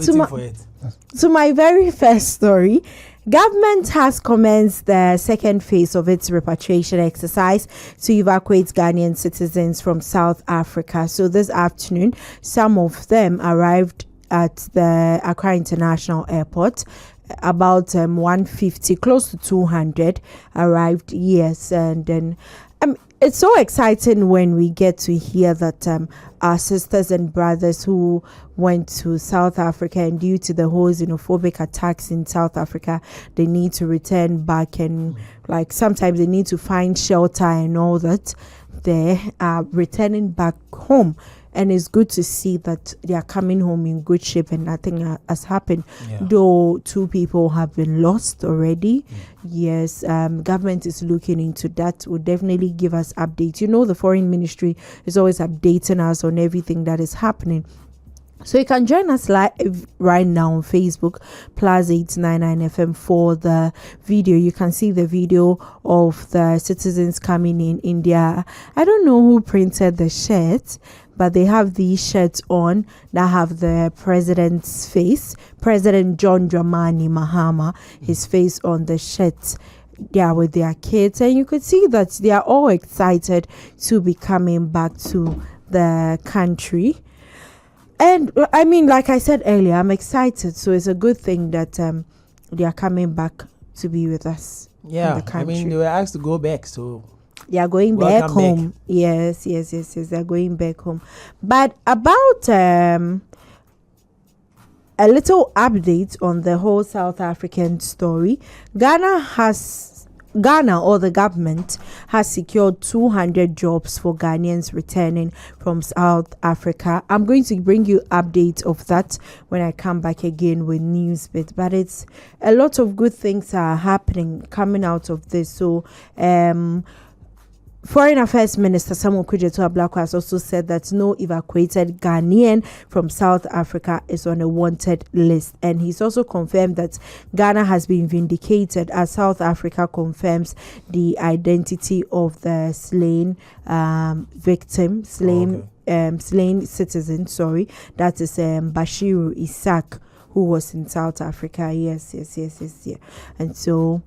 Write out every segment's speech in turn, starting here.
to my very first story. Government has commenced the second phase of its repatriation exercise to evacuate Ghanaian citizens from South Africa. So this afternoon, some of them arrived at the Accra International Airport. About 150, close to 200 arrived. Yes, and then it's so exciting when we get to hear that our sisters and brothers who went to South Africa, and due to the whole xenophobic attacks in South Africa, they need to return back, and like sometimes they need to find shelter and all that. They are returning back home. And it's good to see that they are coming home in good shape and nothing has happened. Yeah. Though 2 people have been lost already. Yes, government is looking into that. Will definitely give us updates. You know, the foreign ministry is always updating us on everything that is happening. So you can join us live right now on Facebook, PLUZZ 899 FM for the video. You can see the video of the citizens coming in India. I don't know who printed the shirt, but they have these shirts on that have the president's face, President John Dramani Mahama, his face on the shirts. They are with their kids, and you could see that they are all excited to be coming back to the country. And I mean, like I said earlier, I'm excited. So it's a good thing that they are coming back to be with us. Yeah, in the country. I mean, they were asked to go back, so they are going back home. Back. Yes. They're going back home. But about a little update on the whole South African story. Ghana or the government has secured 200 jobs for Ghanaians returning from South Africa. I'm going to bring you updates of that when I come back again with news bit. But it's a lot of good things are happening coming out of this. So Foreign Affairs Minister Samuel Kwentsiwaa has also said that no evacuated Ghanaian from South Africa is on a wanted list. And he's also confirmed that Ghana has been vindicated as South Africa confirms the identity of the slain victim, slain citizen, that is Bashiru Isaac, who was in South Africa. Yes. And so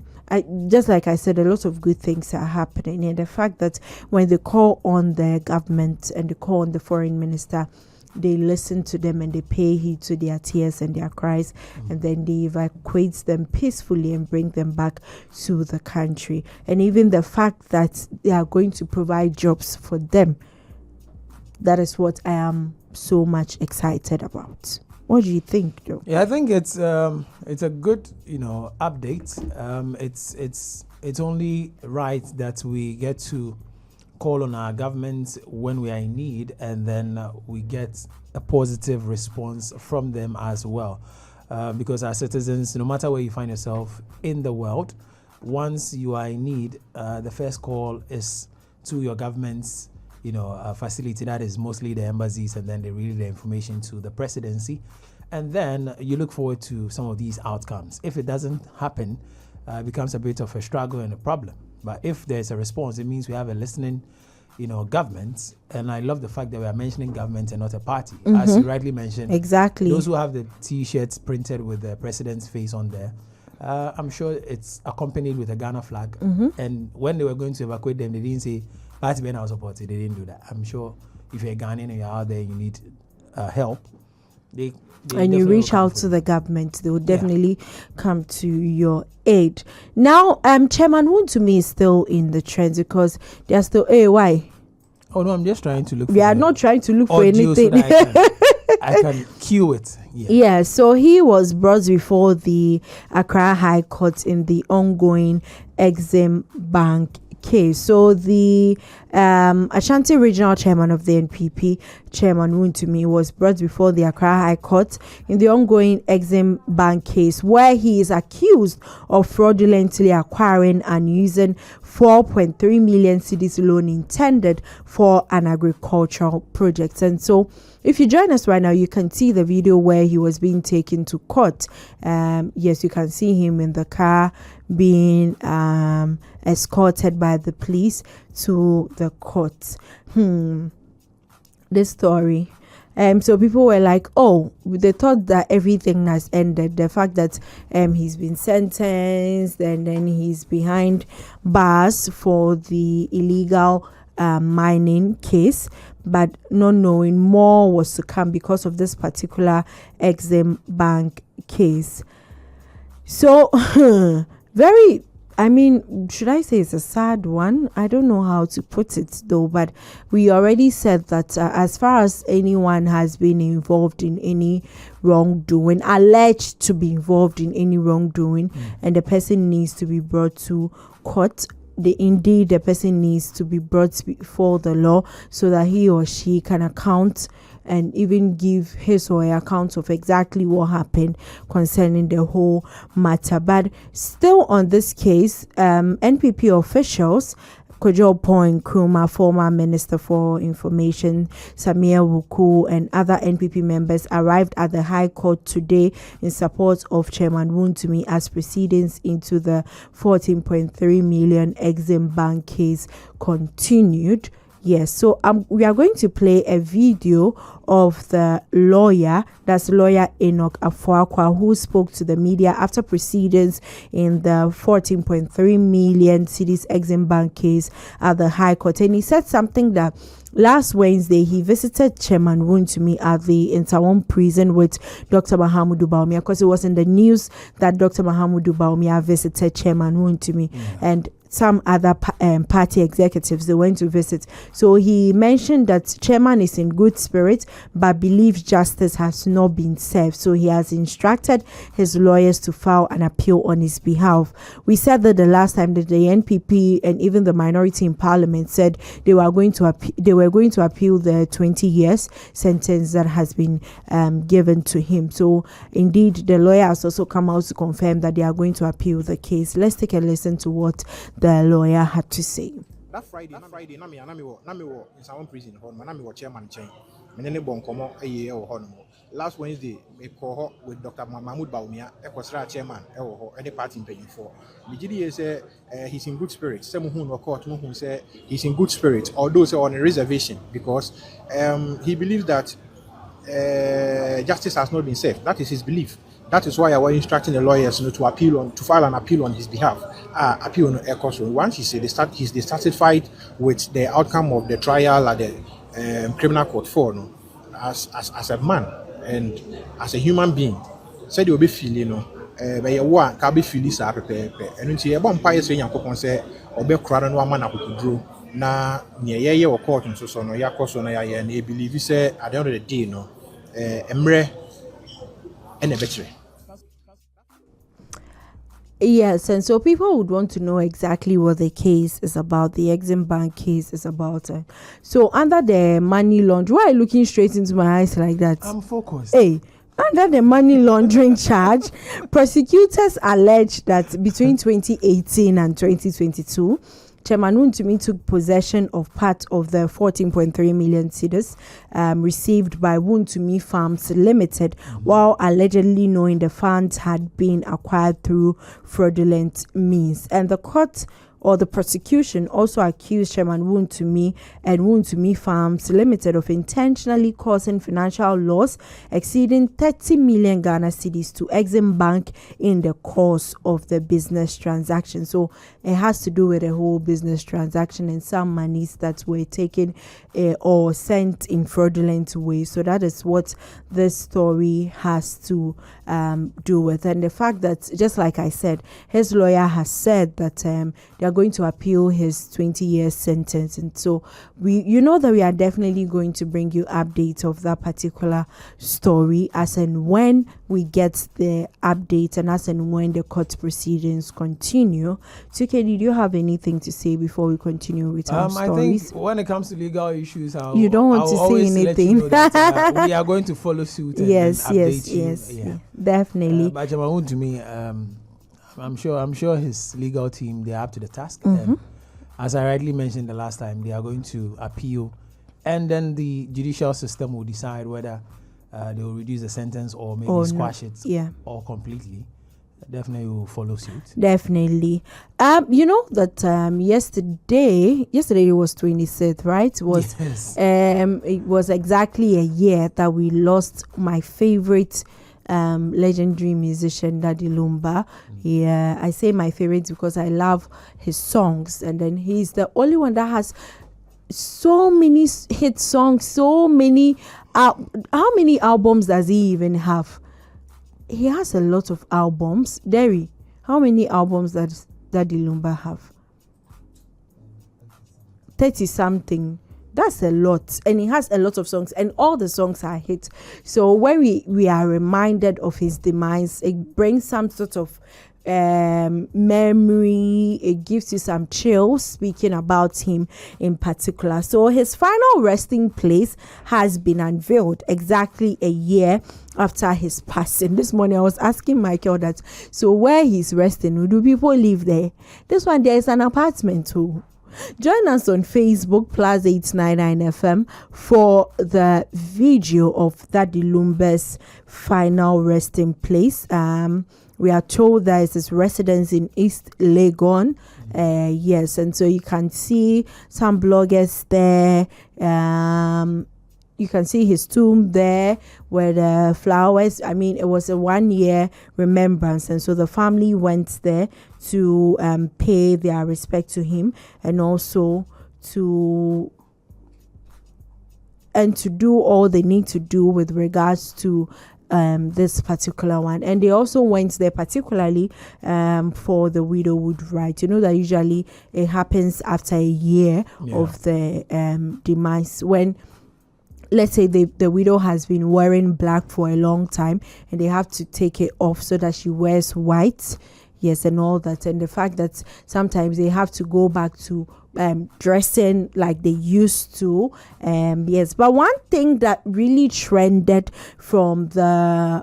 just like I said, a lot of good things are happening, and the fact that when they call on the government and they call on the foreign minister, they listen to them and they pay heed to their tears and their cries, and then they evacuate them peacefully and bring them back to the country. And even the fact that they are going to provide jobs for them, that is what I am so much excited about. What do you think, Joe? Yeah, I think it's a good, update. It's only right that we get to call on our government when we are in need, and then we get a positive response from them as well. Because our citizens, no matter where you find yourself in the world, once you are in need, the first call is to your government's facility, that is mostly the embassies, and then they relay the information to the presidency, and then you look forward to some of these outcomes. If it doesn't happen, it becomes a bit of a struggle and a problem. But if there's a response, it means we have a listening, government. And I love the fact that we are mentioning government and not a party, as you rightly mentioned. Exactly. Those who have the T-shirts printed with the president's face on there, I'm sure it's accompanied with a Ghana flag. And when they were going to evacuate them, they didn't say party Ben our support. They didn't do that. I'm sure if you're a Ghanaian and you're out there, you need help. They and you reach out to the government, they will definitely come to your aid. Now, Chairman Wontumi is still in the trends because they are still why? Oh no, I'm just trying to look. We are not trying to look for anything. So I can cue it. Yeah. So he was brought before the Accra High Court in the ongoing Exim Bank case. So the Ashanti Regional Chairman of the NPP, Chairman Wontumi, was brought before the Accra High Court in the ongoing Exim Bank case, where he is accused of fraudulently acquiring and using 4.3 million cedis loan intended for an agricultural project. And so if you join us right now, you can see the video where he was being taken to court. Yes, you can see him in the car being escorted by the police to the court. This story, So people were like, oh, they thought that everything has ended. The fact that he's been sentenced and then he's behind bars for the illegal mining case, but not knowing more was to come because of this particular Exim Bank case. So very, I mean, should I say it's a sad one? I don't know how to put it though, but we already said that as far as anyone has been involved in any wrongdoing, alleged to be involved in any wrongdoing, and the person needs to be brought to court, the person needs to be brought before the law so that he or she can account and even give his or her account of exactly what happened concerning the whole matter. But still on this case, NPP officials, Kojo Point Nkrumah, former Minister for Information, Samia Wuku, and other NPP members arrived at the High Court today in support of Chairman Wontumi as proceedings into the 14.3 million Exim Bank case continued. Yes, so we are going to play a video of the lawyer, that's lawyer Enoch Acquah, who spoke to the media after proceedings in the 14.3 million cedis Exim Bank case at the High Court. And he said something that last Wednesday he visited Chairman Wontumi at the Intawon prison with Dr. Mahamudu Bawumia, because it was in the news that Dr. Mahamudu Bawumia visited Chairman Wontumi and some other party executives they went to visit. So he mentioned that Chairman is in good spirit but believes justice has not been served. So he has instructed his lawyers to file an appeal on his behalf. We said that the last time that the NPP and even the minority in parliament said they were going to appeal the 20 years sentence that has been given to him. So indeed the lawyer has also come out to confirm that they are going to appeal the case. Let's take a listen to what the lawyer had to say. That Friday, na me in some prison hall, na me chairman chain. Me ne bon komo eye ho no. Last Wednesday, me call with Dr. Mahmoud Bawumia, Ekwasra chairman e wo ho, e party mpanyinfo. Me gidi say he's in good spirit. Say mo hu no court, mo hu say he's in good spirit, although say on a reservation because he believes that justice has not been served. That is his belief. That is why I was instructing the lawyers to file an appeal on his behalf. Appeal on Air Court. Once he's dissatisfied with the outcome of the trial at the criminal court as a man and as a human being, said you'll be feeling, but you want can be feeling sa pepe. And until you want pay say Yankopon say obe kura no ama na kukudro na nye ye court so no ya koso na ya and he believe say at the end of the day emre and a better. Yes, and so people would want to know exactly what the case is about, the Exim Bank case is about. So under the money laundering, why are you looking straight into my eyes like that? I'm focused. Hey, under the money laundering charge, prosecutors allege that between 2018 and 2022, Chairman Wontumi took possession of part of the 14.3 million cedis received by Wontumi Farms Limited, while allegedly knowing the funds had been acquired through fraudulent means. And the court or the prosecution also accused Chairman Wontumi and Wontumi Farms Limited of intentionally causing financial loss exceeding 30 million Ghana cedis to Exim Bank in the course of the business transaction. So it has to do with the whole business transaction and some monies that were taken or sent in fraudulent ways. So that is what this story has to do with. And the fact that, just like I said, his lawyer has said that they are going to appeal his 20-year sentence. And so that we are definitely going to bring you updates of that particular story as and when we get the update and as and when the court proceedings continue. Tuke, did you have anything to say before we continue with our stories? I think when it comes to legal issues, you don't want to say anything. We are going to follow suit. And yes, yeah. Definitely. But to me, I'm sure his legal team, they are up to the task. As I rightly mentioned the last time, they are going to appeal, and then the judicial system will decide whether they will reduce the sentence or maybe squash it or completely. definitely will follow suit. Definitely. You know that yesterday it was 26th, right? Yes. It was exactly a year that we lost my favorite legendary musician, Daddy Lumba. Yeah, I say my favorite because I love his songs, and then he's the only one that has so many hit songs, so many. How many albums does he even have? He has a lot of albums. Derry, how many albums does Daddy Lumba have? 30 something. That's a lot. And he has a lot of songs, and all the songs are hits. So when we are reminded of his demise, it brings some sort of memory. It gives you some chills speaking about him in particular. So his final resting place has been unveiled exactly a year after his passing. This morning I was asking Michael that, so where he's resting, do people live there? This one, there is an apartment too. Join us on Facebook, PLUZZ 899 FM, for the video of Daddy Lumba's final resting place. We are told that it's his residence in East Legon. Yes, and so you can see some bloggers there. You can see his tomb there where the flowers, I mean, it was a 1 year remembrance. And so the family went there to pay their respect to him, and also to do all they need to do with regards to this particular one. And they also went there particularly for the widowhood right. You know that usually it happens after a year of the demise, when, let's say, the widow has been wearing black for a long time and they have to take it off so that she wears white. Yes, and all that. And the fact that sometimes they have to go back to dressing like they used to. Yes, but one thing that really trended from the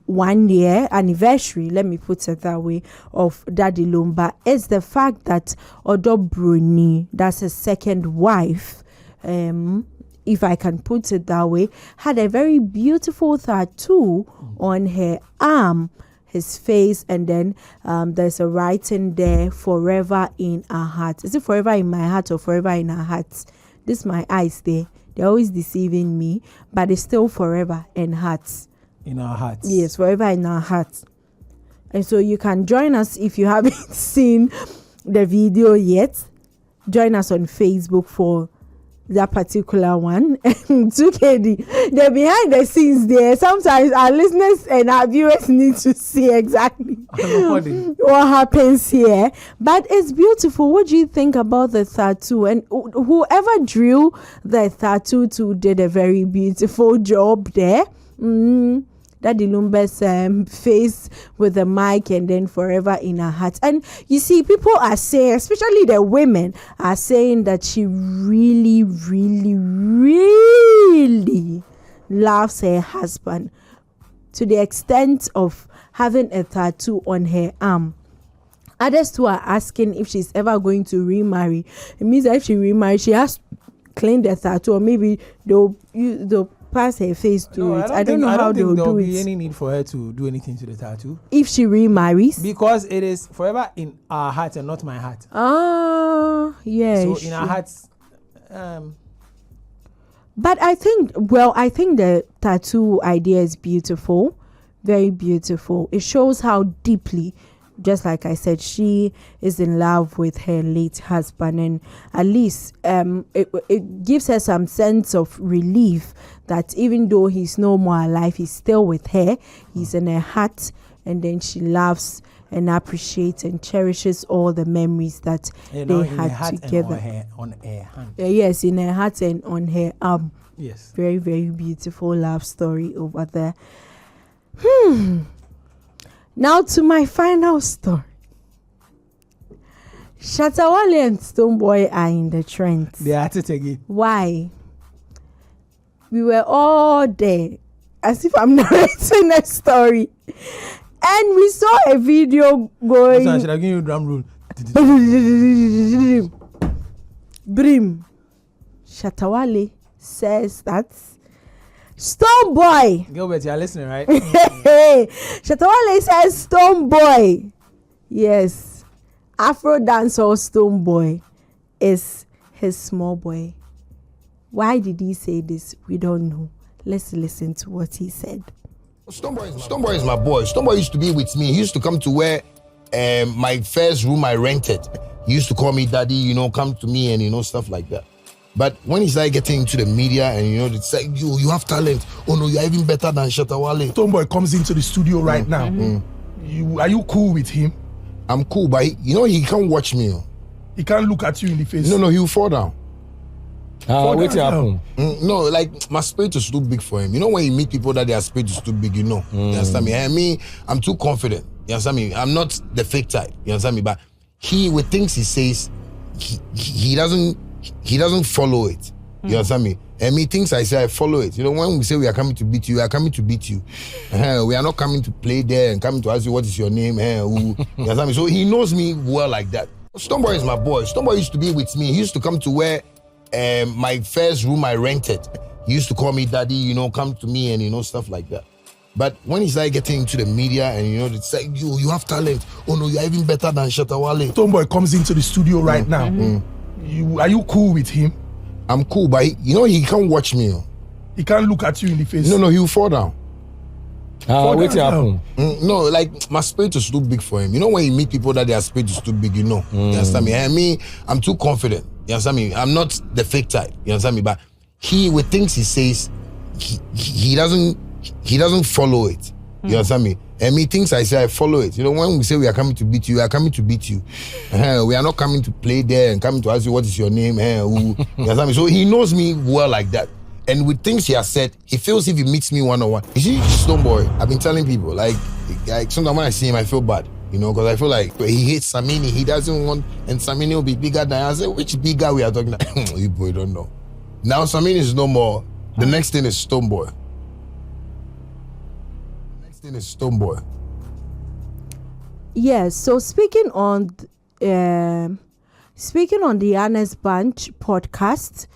1 year anniversary, let me put it that way, of Daddy Lumba is the fact that Odo Bruni, that's his second wife, if I can put it that way, had a very beautiful tattoo on her arm, his face, and then there's a writing there, forever in our heart. Is it forever in my heart or forever in our hearts? This my eyes there. They're always deceiving me, but it's still forever in hearts. In our hearts. Yes, forever in our hearts. And so you can join us if you haven't seen the video yet. Join us on Facebook for that particular one. 2KD, the behind the scenes there, sometimes our listeners and our viewers need to see exactly what happens here, but it's beautiful. What do you think about the tattoo? And whoever drew the tattoo too did a very beautiful job there. Daddy Lumba's face with the mic, and then forever in her heart. And you see, people are saying, especially the women, are saying that she really, really, really loves her husband to the extent of having a tattoo on her arm. Others too are asking if she's ever going to remarry. It means that if she remarries, she has to clean the tattoo, or maybe they'll pass her face to it. I don't know how they'll do it. There'll be any need for her to do anything to the tattoo if she remarries, because it is forever in our heart and not my heart. Yeah. So in our hearts. But I think the tattoo idea is beautiful, very beautiful. It shows how deeply, just like I said, she is in love with her late husband, and at least it gives her some sense of relief that even though he's no more alive, he's still with her. He's in her heart, and then she loves and appreciates and cherishes all the memories that they had together. On her hand. Yes, in her heart and on her arm. Yes. Very, very beautiful love story over there. Now to my final story. Shatta Wale and Stonebwoy are in the trend. They are at it again. Why? We were all there, as if I'm narrating a story, and we saw a video going. So should I give you a drum roll? Brim. Shatta Wale says that Stonebwoy. Gilbert, you're listening, right? Shatta Wale says Stonebwoy. Yes. Afro dancehall Stonebwoy is his small boy. Why did he say this? We don't know. Let's listen to what he said. Stonebwoy is my boy. Stonebwoy used to be with me. He used to come to where my first room I rented. He used to call me daddy, come to me and, stuff like that. But when he started getting into the media and, it's like, you have talent. Oh, no, you're even better than Shatta Wale. Stonebwoy comes into the studio right now. Are you cool with him? I'm cool, but he can't watch me. He can't look at you in the face. No, he'll fall down. Wait till happen. No, like my spirit is too big for him. When you meet people that their spirit is too big, You understand me? And me, I'm too confident. You understand me? I'm not the fake type. You understand me? But with things he says, he doesn't follow it. You understand me? And me, things I say, I follow it. When we say we are coming to beat you, we are coming to beat you. We are not coming to play there and coming to ask you what is your name. You understand me? So he knows me well like that. Stonebwoy is my boy. Stonebwoy used to be with me. He used to come to where my first room I rented. He used to call me daddy, come to me and, stuff like that. But when he started getting into the media and, it's like, you have talent. Oh, no, you're even better than Shatta Wale. Stonebwoy comes into the studio right now. Are you cool with him? I'm cool, but he can't watch me. He can't look at you in the face. No, he'll fall down. Wait till happen. No, like my spirit is too big for him. When you meet people that their spirit is too big, You understand me? And me, I'm too confident. You understand me? I'm not the fake type. You understand me? But with things he says, he doesn't follow it. You understand me? And me, things I say, I follow it. When we say we are coming to beat you, we are coming to beat you. We are not coming to play there and coming to ask you what is your name. You understand me? So he knows me well like that. And with things he has said, he feels if he meets me one-on-one. You see, Stonebwoy, I've been telling people, like sometimes when I see him, I feel bad. Because I feel like he hates Samini. He doesn't want, and Samini will be bigger than I say, which bigger we are talking about? You boy don't know. Now Samini is no more. The next thing is Stonebwoy. Yes, so speaking on the Honest Bunch podcast,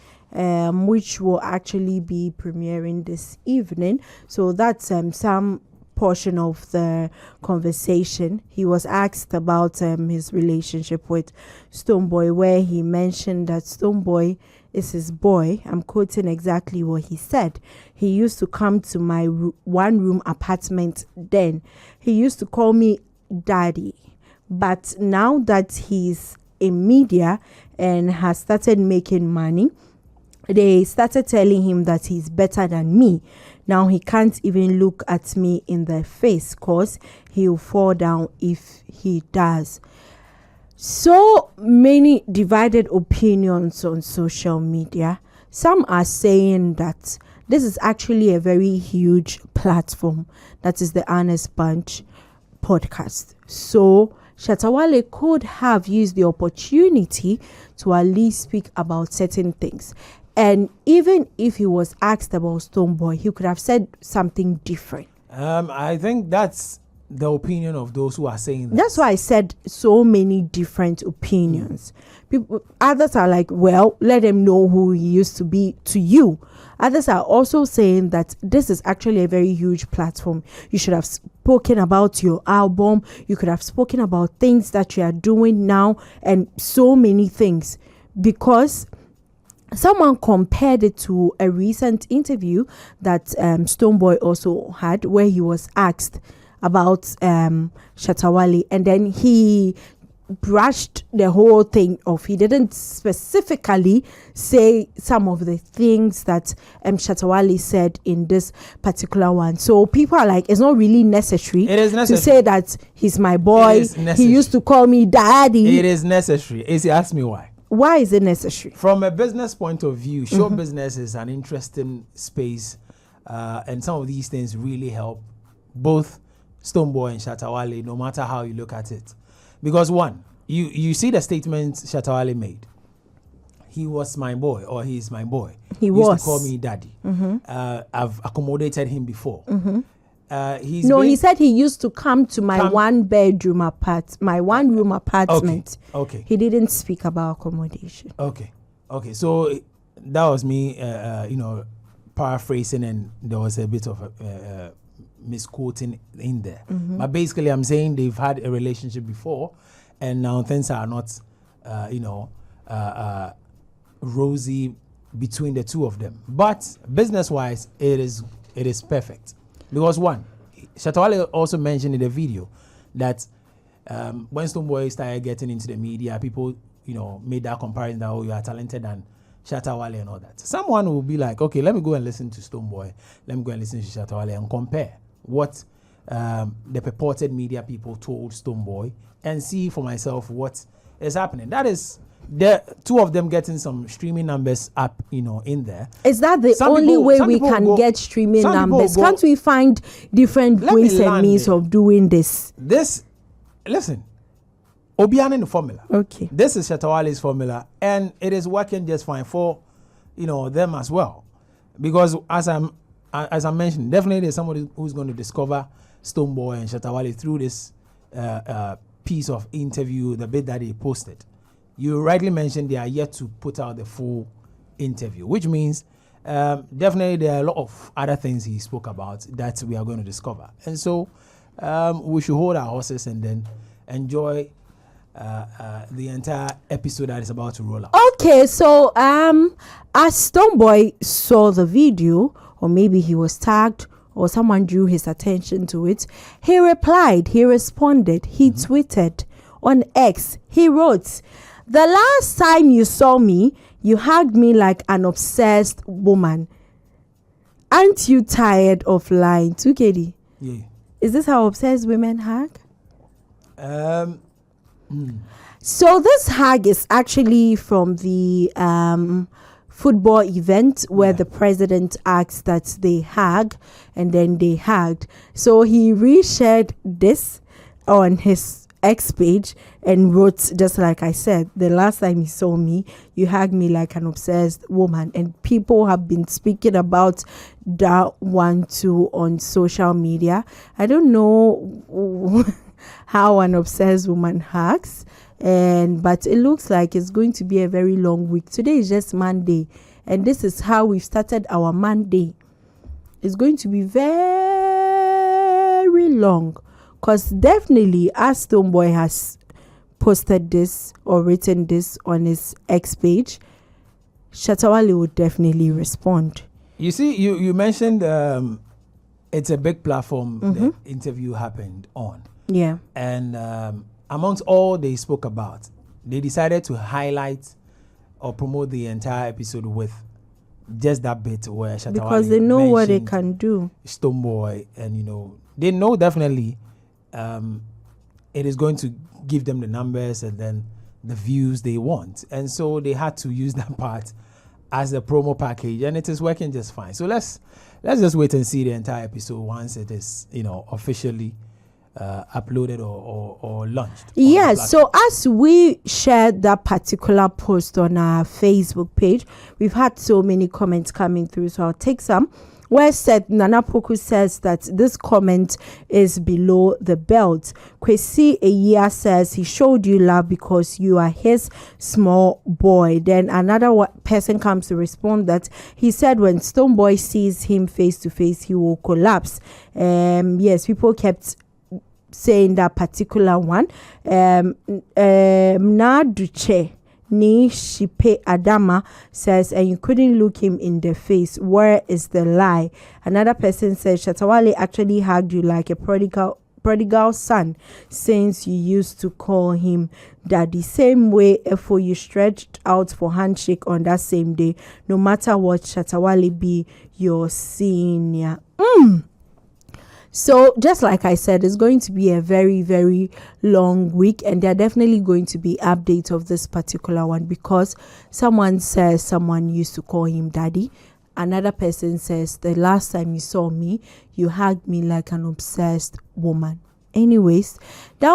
which will actually be premiering this evening. So that's some portion of the conversation. He was asked about his relationship with Stonebwoy, where he mentioned that Stonebwoy is his boy. I'm quoting exactly what he said. He used to come to my one-room apartment then. He used to call me daddy. But now that he's in media and has started making money, they started telling him that he's better than me. Now he can't even look at me in the face because he'll fall down if he does. So many divided opinions on social media. Some are saying that this is actually a very huge platform. That is the Honest Bunch podcast. So Shatta Wale could have used the opportunity to at least speak about certain things. And even if he was asked about Stonebwoy, he could have said something different. I think that's the opinion of those who are saying that. That's why I said so many different opinions. Others are like, well, let him know who he used to be to you. Others are also saying that this is actually a very huge platform. You should have spoken about your album. You could have spoken about things that you are doing now and so many things. Because someone compared it to a recent interview that Stonebwoy also had, where he was asked about Shatta Wale, and then he brushed the whole thing off. He didn't specifically say some of the things that Shatta Wale said in this particular one. So people are like, it's not really necessary, to say that he's my boy. He used to call me daddy. It is necessary. Ask me why. Why is it necessary? From a business point of view, show business is an interesting space, and some of these things really help both Stonebwoy and Shatta Wale, no matter how you look at it. Because one, you see the statement Shatta Wale made. He was my boy, or he's my boy. He used to call me daddy. I've accommodated him before. He said he used to come to my one room apartment. Okay. He didn't speak about accommodation. Okay. So that was me, paraphrasing and there was a bit of misquoting in there. But basically, I'm saying they've had a relationship before, and now things are not, rosy between the two of them. But business-wise, it is perfect. Because one, Shatta Wale also mentioned in the video that when Stonebwoy started getting into the media, people, made that comparison that, you are talented and Shatta Wale and all that. Someone will be like, okay, let me go and listen to Stonebwoy. Let me go and listen to Shatta Wale and compare what the purported media people told Stonebwoy and see for myself what is happening. That is the two of them getting some streaming numbers up, in there. Is that the only way we can get streaming numbers? Can't we find different ways and means of doing this? Listen, Obiane in the formula. Okay. This is Shatta Wale's formula, and it is working just fine for, them as well. Because as I mentioned, definitely there's somebody who's going to discover Stonebwoy and Shatta Wale through this piece of interview, the bit that he posted. You rightly mentioned they are yet to put out the full interview, which means definitely there are a lot of other things he spoke about that we are going to discover. And so we should hold our horses and then enjoy the entire episode that is about to roll out. Okay, so as Stonebwoy saw the video, or maybe he was tagged or someone drew his attention to it, he replied, he responded, he tweeted on X, he wrote, "The last time you saw me, you hugged me like an obsessed woman. Aren't you tired of lying?" 2KD. Yeah. Is this how obsessed women hug? So this hug is actually from the football event where the president asked that they hug, and then they hugged. So he reshared this on his X page and wrote, just like I said, "The last time you saw me, you hugged me like an obsessed woman." And people have been speaking about that one too on social media. I don't know how an obsessed woman hugs, but it looks like it's going to be a very long week. Today is just Monday, and this is how we've started our Monday. It's going to be very long, because definitely, as Stonebwoy has posted this or written this on his X page, Shatta Wale would definitely respond. You see, you mentioned it's a big platform the interview happened on. Yeah. And amongst all they spoke about, they decided to highlight or promote the entire episode with just that bit where Shatta Wale, because they know what they can do. Stonebwoy, and they know definitely it is going to give them the numbers and then the views they want, and so they had to use that part as a promo package, and it is working just fine. So let's just wait and see the entire episode once it is officially uploaded or launched. Yes, so as we shared that particular post on our Facebook page, we've had so many comments coming through, so I'll take some. Where said Nana Poku says that this comment is below the belt. Kwentsiwaa says he showed you love because you are his small boy. Then another person comes to respond that he said when Stonebwoy sees him face to face, he will collapse. Yes, people kept saying that particular one. Naduche Ni Shipe Adama says, and you couldn't look him in the face. Where is the lie? Another person says Shatta Wale actually hugged you like a prodigal son since you used to call him daddy. Same way if you stretched out for handshake on that same day, no matter what, Shatta Wale be your senior. So just like I said, it's going to be a very, very long week, and there are definitely going to be updates of this particular one, because someone says someone used to call him daddy. Another person says the last time you saw me, you hugged me like an obsessed woman. Anyways, that